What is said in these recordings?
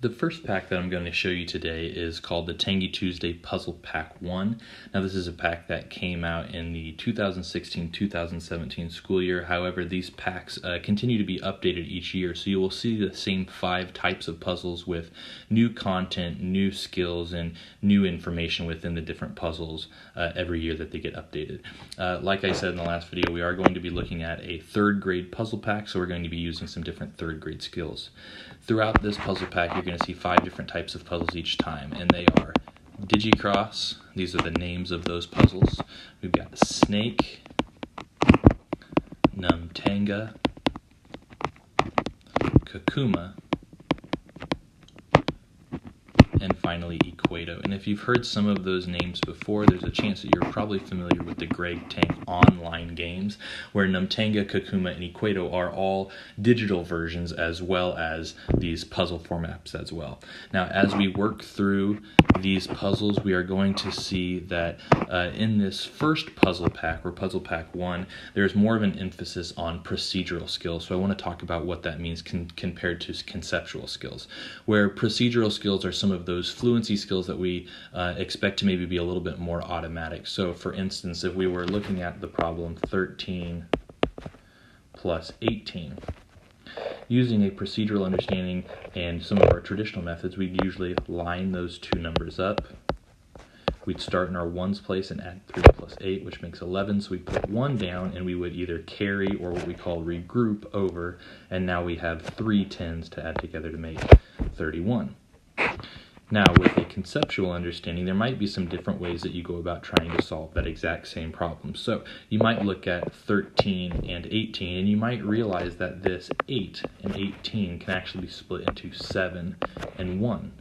The first pack that I'm going to show you today is called the Tangy Tuesday Puzzle Pack 1. Now this is a pack that came out in the 2016-2017 school year. However, these packs continue to be updated each year, so you will see the same 5 types of puzzles with new content, new skills, and new information within the different puzzles every year that they get updated. Like I said in the last video, we are going to be looking at a 3rd grade puzzle pack, so we're going to be using some different 3rd grade skills. Throughout this puzzle pack, you're going to see 5 different types of puzzles each time, and they are Digicross. These are the names of those puzzles. We've got Snake, Numtanga, Kakuma, and finally Equato. And if you've heard some of those names before, there's a chance that you're probably familiar with the Greg Tang online games, where Numtanga, Kakuma, and Equato are all digital versions as well as these puzzle formats as well. Now, as we work through these puzzles, we are going to see that in this first puzzle pack, or puzzle pack 1, there's more of an emphasis on procedural skills. So I want to talk about what that means compared to conceptual skills, where procedural skills are some of those fluency skills that we expect to maybe be a little bit more automatic. So for instance, if we were looking at the problem 13 plus 18, using a procedural understanding and some of our traditional methods, we'd usually line those two numbers up. We'd start in our ones place and add 3 plus 8, which makes 11. So we put 1 down, and we would either carry or what we call regroup over, and now we have 3 tens to add together to make 31. Now, with a conceptual understanding, there might be some different ways that you go about trying to solve that exact same problem. So you might look at 13 and 18, and you might realize that this 8 and 18 can actually be split into 7 and 1.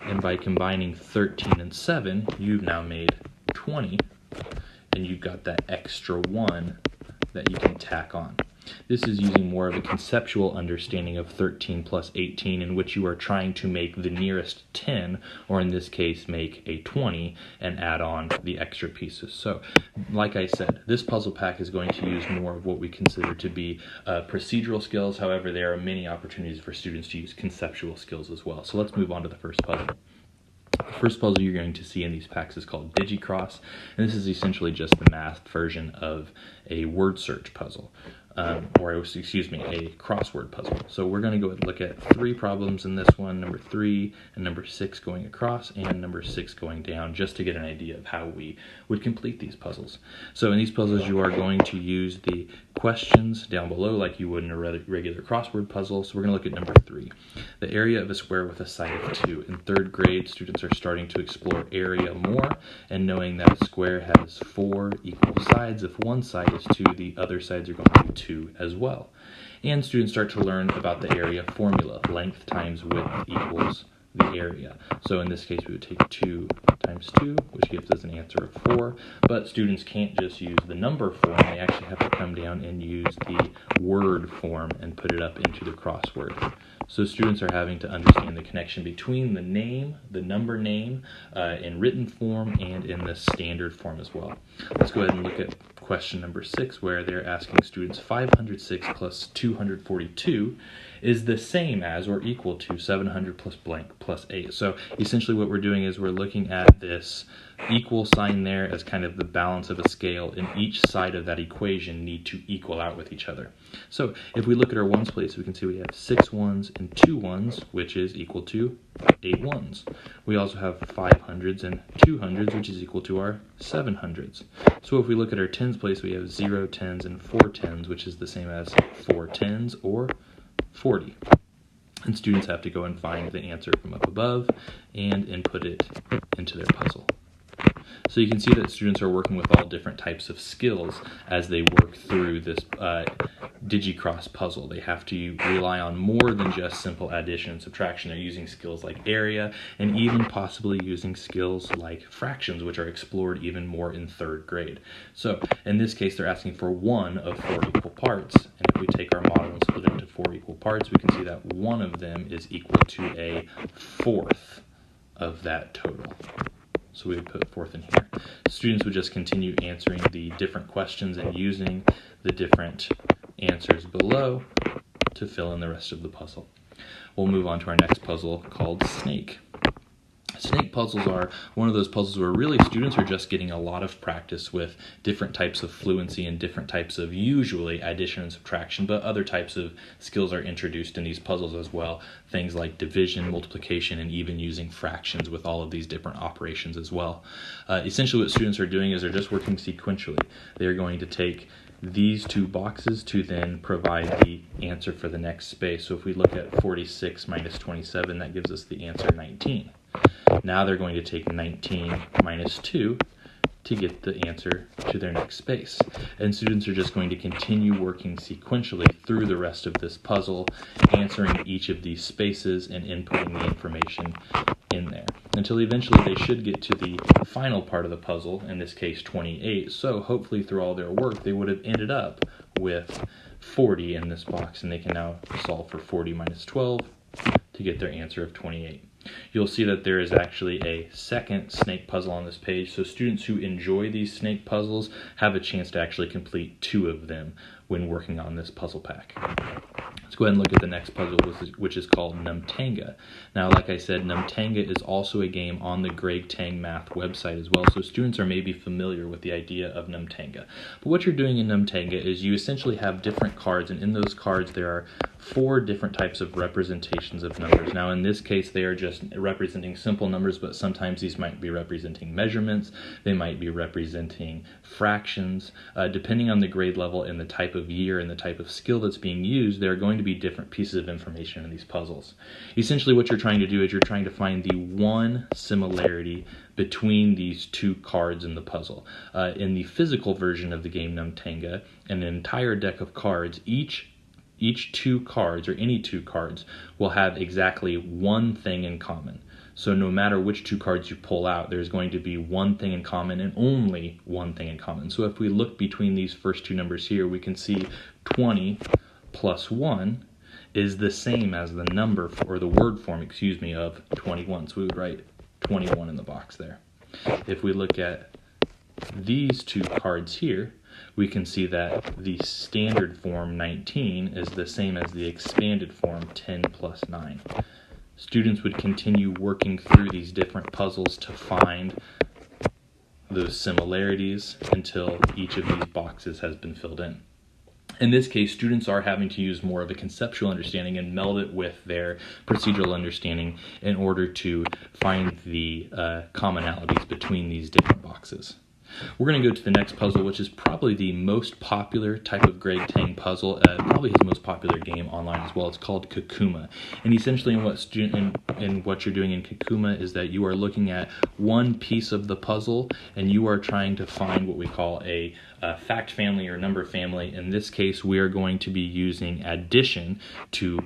And by combining 13 and 7, you've now made 20, and you've got that extra 1 that you can tack on. This is using more of a conceptual understanding of 13 plus 18, in which you are trying to make the nearest 10, or in this case, make a 20, and add on the extra pieces. So, like I said, this puzzle pack is going to use more of what we consider to be procedural skills. However, there are many opportunities for students to use conceptual skills as well. So let's move on to the first puzzle. The first puzzle you're going to see in these packs is called Digicross, and this is essentially just the math version of a word search puzzle. A crossword puzzle. So we're going to go ahead and look at 3 problems in this one, number 3 and number 6 going across and number 6 going down, just to get an idea of how we would complete these puzzles. So in these puzzles, you are going to use the questions down below like you would in a regular crossword puzzle. So we're going to look at number 3, the area of a square with a side of 2. In 3rd grade, students are starting to explore area more, and knowing that a square has 4 equal sides. If one side is 2, the other sides are going to be 2 as well. And students start to learn about the area formula. Length times width equals the area. So in this case, we would take 2 times 2, which gives us an answer of 4. But students can't just use the number form. They actually have to come down and use the word form and put it up into the crossword. So students are having to understand the connection between the name, the number name, in written form and in the standard form as well. Let's go ahead and look at question number 6, where they're asking students 506 plus 242 is the same as or equal to 700 plus blank plus 8. So essentially what we're doing is we're looking at this equal sign there as kind of the balance of a scale, and each side of that equation need to equal out with each other. So if we look at our ones place, we can see we have 6 ones and 2 ones, which is equal to 8 ones. We also have 500s and 200s, which is equal to our 700s. So if we look at our tens place, we have 0 tens and 4 tens, which is the same as 4 tens or 40. And students have to go and find the answer from up above and input it into their puzzle. So you can see that students are working with all different types of skills as they work through this Digicross puzzle. They have to rely on more than just simple addition and subtraction. They're using skills like area, and even possibly using skills like fractions, which are explored even more in 3rd grade. So in this case, they're asking for 1 of 4 equal parts. And if we take our model and split it into 4 equal parts, we can see that one of them is equal to a 4th of that total. So we would put 4th in here. Students would just continue answering the different questions and using the different answers below to fill in the rest of the puzzle. We'll move on to our next puzzle called Snake. Snake puzzles are one of those puzzles where really students are just getting a lot of practice with different types of fluency and different types of usually addition and subtraction, but other types of skills are introduced in these puzzles as well. Things like division, multiplication, and even using fractions with all of these different operations as well. Essentially what students are doing is they're just working sequentially. They're going to take these two boxes to then provide the answer for the next space. So if we look at 46 minus 27, that gives us the answer 19. Now they're going to take 19 minus 2 to get the answer to their next space. And students are just going to continue working sequentially through the rest of this puzzle, answering each of these spaces and inputting the information in there, until eventually they should get to the final part of the puzzle, in this case 28. So hopefully through all their work they would have ended up with 40 in this box, and they can now solve for 40 minus 12 to get their answer of 28. You'll see that there is actually a second snake puzzle on this page, so students who enjoy these snake puzzles have a chance to actually complete 2 of them when working on this puzzle pack. Let's go ahead and look at the next puzzle, which is called Numtanga. Now, like I said, Numtanga is also a game on the Greg Tang Math website as well, so students are maybe familiar with the idea of Numtanga. But what you're doing in Numtanga is you essentially have different cards, and in those cards there are 4 different types of representations of numbers. Now, in this case, they are just representing simple numbers, but sometimes these might be representing measurements, they might be representing fractions. Depending on the grade level and the type of year and the type of skill that's being used, there are going to be different pieces of information in these puzzles. Essentially what you're trying to do is you're trying to find the one similarity between these 2 cards in the puzzle. In the physical version of the game Numtanga, an entire deck of cards, each 2 cards, or any 2 cards, will have exactly one thing in common. So no matter which 2 cards you pull out, there's going to be one thing in common and only one thing in common. So if we look between these first 2 numbers here, we can see 20 plus 1 is the same as the number, or the word form, of 21. So we would write 21 in the box there. If we look at these 2 cards here, we can see that the standard form 19 is the same as the expanded form 10 plus 9. Students would continue working through these different puzzles to find those similarities until each of these boxes has been filled in. In this case, students are having to use more of a conceptual understanding and meld it with their procedural understanding in order to find the commonalities between these different boxes. We're going to go to the next puzzle, which is probably the most popular type of Greg Tang puzzle, probably his most popular game online as well. It's called Kakuma. And essentially in what you're doing in Kakuma is that you are looking at one piece of the puzzle and you are trying to find what we call a fact family or number family. In this case, we are going to be using addition to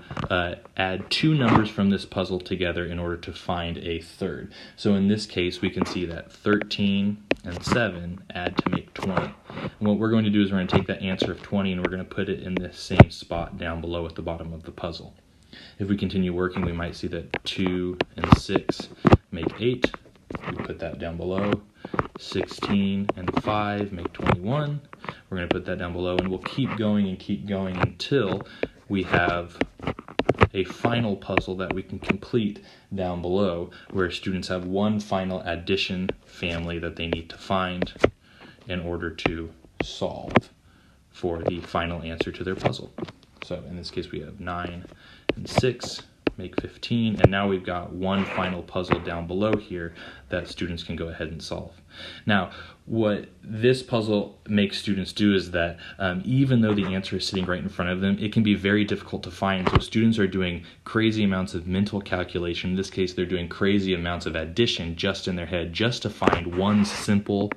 add 2 numbers from this puzzle together in order to find a third. So in this case, we can see that 13 and 7 add to make 20. And what we're going to do is we're going to take that answer of 20 and we're going to put it in this same spot down below at the bottom of the puzzle. If we continue working, we might see that 2 and 6 make 8. We put that down below. 16 and 5 make 21. We're going to put that down below, and we'll keep going until we have a final puzzle that we can complete down below, where students have one final addition family that they need to find in order to solve for the final answer to their puzzle. So in this case, we have 9 and 6 make 15, and now we've got one final puzzle down below here that students can go ahead and solve. Now, what this puzzle makes students do is that even though the answer is sitting right in front of them, it can be very difficult to find. So students are doing crazy amounts of mental calculation. In this case, they're doing crazy amounts of addition just in their head, just to find one simple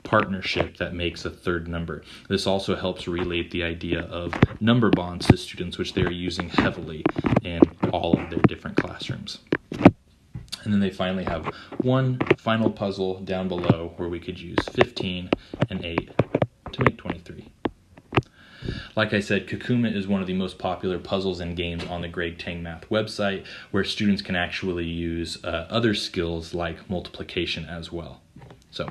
partnership that makes a third number. This also helps relate the idea of number bonds to students, which they're using heavily in all of their different classrooms. And then they finally have one final puzzle down below where we could use 15 and 8 to make 23. Like I said, Kakuma is one of the most popular puzzles and games on the Greg Tang Math website, where students can actually use other skills like multiplication as well. So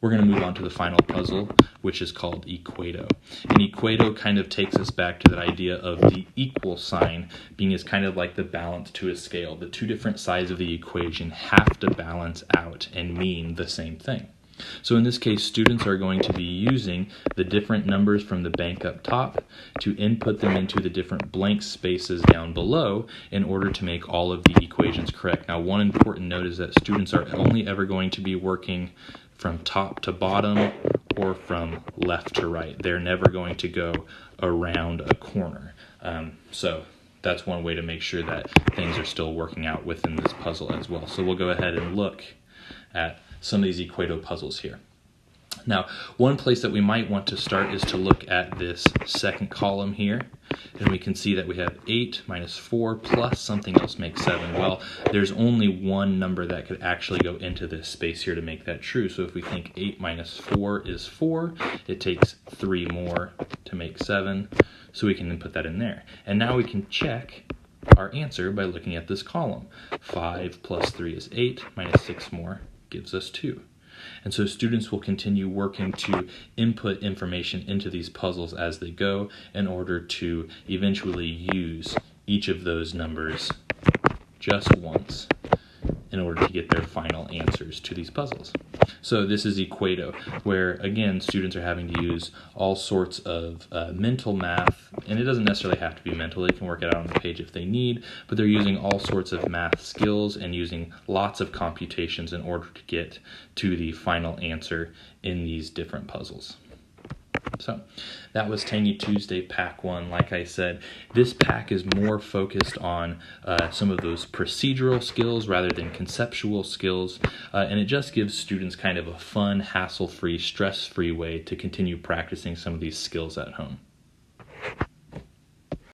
we're going to move on to the final puzzle, which is called Equato. And Equato kind of takes us back to that idea of the equal sign being as kind of like the balance to a scale. The two different sides of the equation have to balance out and mean the same thing. So in this case, students are going to be using the different numbers from the bank up top to input them into the different blank spaces down below in order to make all of the equations correct. Now, one important note is that students are only ever going to be working from top to bottom or from left to right. They're never going to go around a corner. So that's one way to make sure that things are still working out within this puzzle as well. So we'll go ahead and look at some of these Equato puzzles here. Now, one place that we might want to start is to look at this second column here. And we can see that we have 8 minus 4 plus something else makes 7. Well, there's only one number that could actually go into this space here to make that true. So if we think 8 minus 4 is 4, it takes 3 more to make 7. So we can input that in there. And now we can check our answer by looking at this column. 5 plus 3 is 8, minus 6 more gives us 2. And so students will continue working to input information into these puzzles as they go in order to eventually use each of those numbers just once in order to get their final answers to these puzzles. So this is Equato, where again students are having to use all sorts of mental math, and it doesn't necessarily have to be mental, they can work it out on the page if they need, but they're using all sorts of math skills and using lots of computations in order to get to the final answer in these different puzzles. So that was Tangy Tuesday Pack 1. Like I said, this pack is more focused on some of those procedural skills rather than conceptual skills, and it just gives students kind of a fun, hassle-free, stress-free way to continue practicing some of these skills at home.